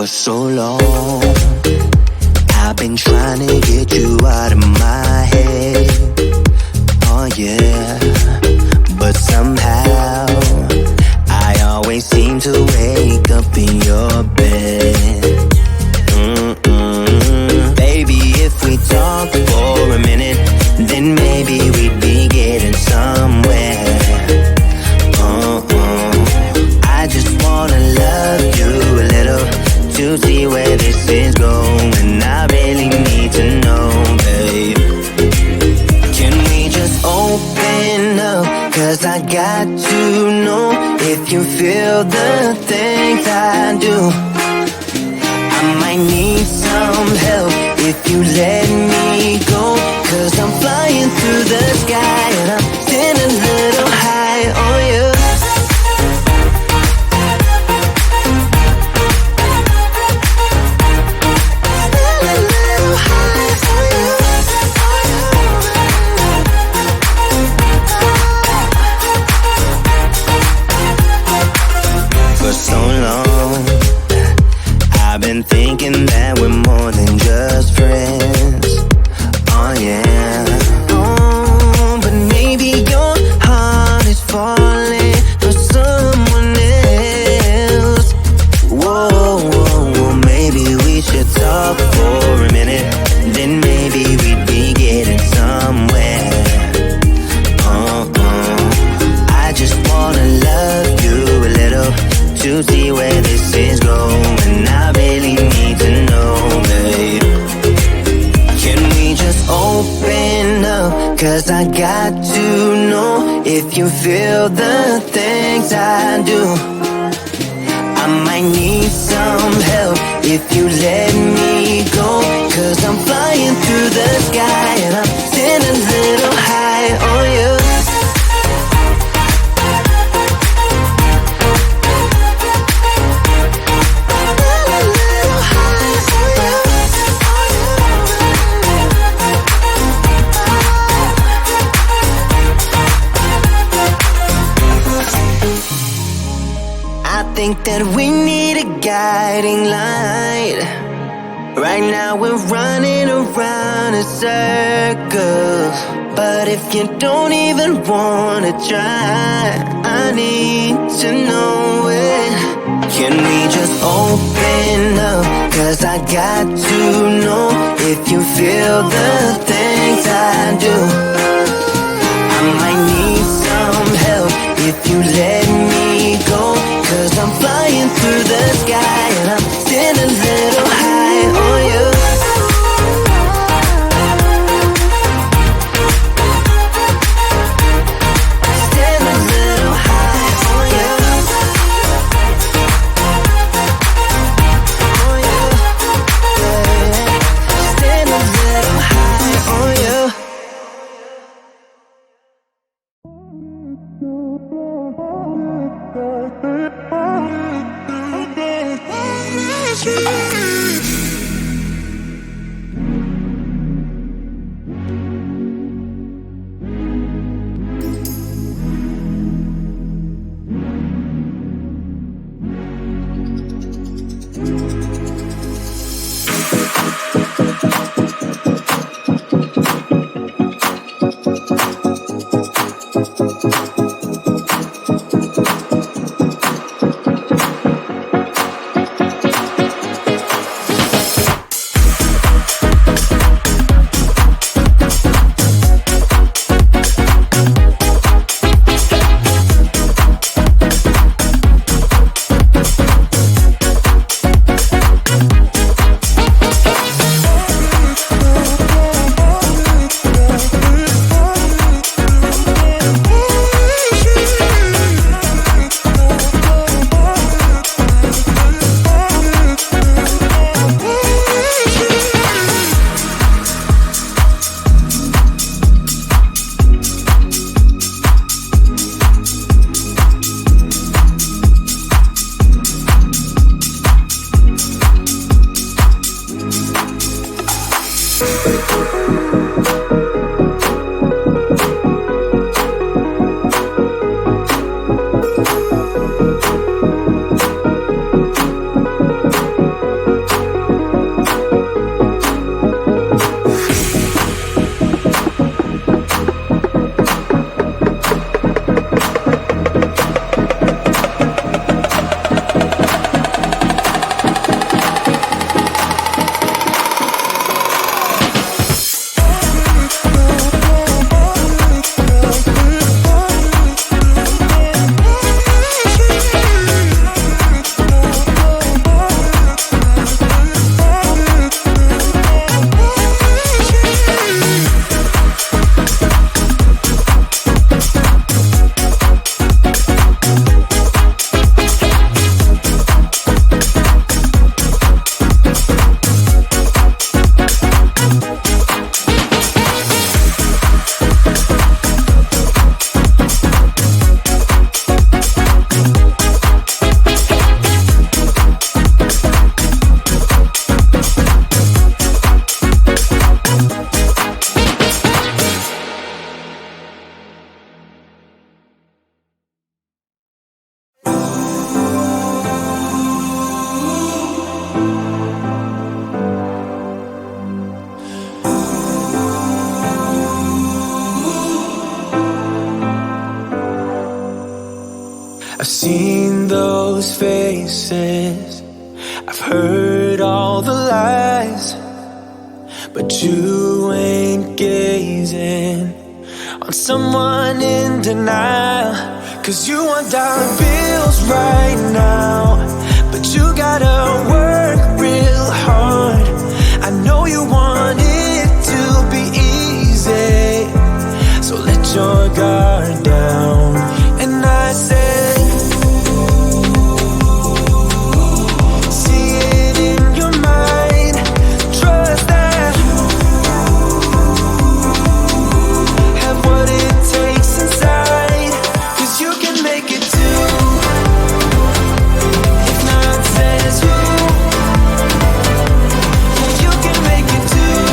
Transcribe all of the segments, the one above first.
so long. I've been trying to get you out of my head. Oh yeah, but somehow I always seem to wake up in your bed. Baby, if we talk for a minute, then maybe we'd be getting somewhere. I just wanna love you a little to see where this is going. I really need to know, babe. Can we just open up? 'Cause I got to know if you feel the things I do. I might need some help if you let me go. 'Cause I'm flying through the sky and I'm sitting a little high on you. For so long, I've been thinking that we're more than just friends. Oh yeah. Oh, but maybe your heart is falling for someone else. Whoa, whoa, whoa, maybe we should talk for a minute. Then maybe we'd be getting somewhere. I just wanna love you a little to see where this is going. I really need to know, babe. Can we just open up? 'Cause I got to know if you feel the things I do. I might need some help if you let me go. 'Cause I'm flying through the sky and I'm sitting a little high on you. I think that we need a guiding light. Right now we're running around in circles. But if you don't even wanna try, I need to know it. Can we just open up? 'Cause I got to know if you feel the things I do. I might need some help if you let me go. 'Cause I'm flying through the sky and I'm sitting a little high on you. Sitting a little high on you. On you, yeah. Sitting a little high on you. I've seen those faces, I've heard all the lies, but you ain't gazing on someone in denial. 'Cause you want dollar bills right now, but you gotta work real hard. I know you want it to be easy, so let your guard down. And I said, see it in your mind, trust that have what it takes inside, 'cause you can make it too. If not says who, yeah, you can make it too.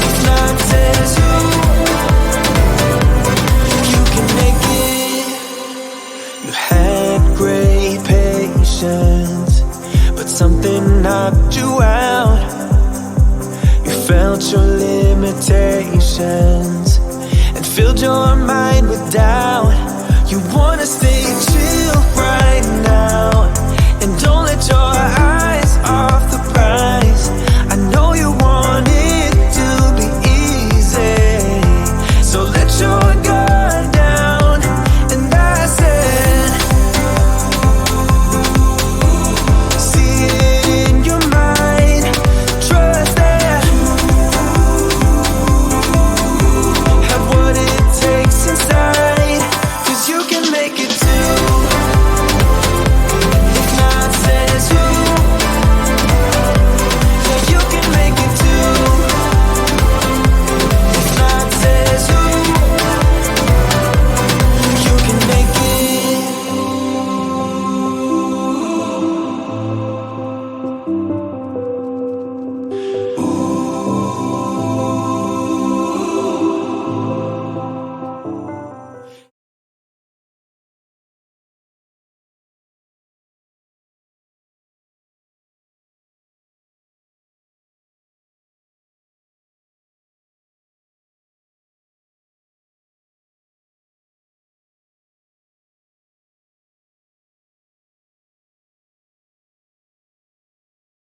If not says who, you can make it. You had great patience, but something knocked you out. You felt your limitations and filled your mind with doubt. You wanna stay chill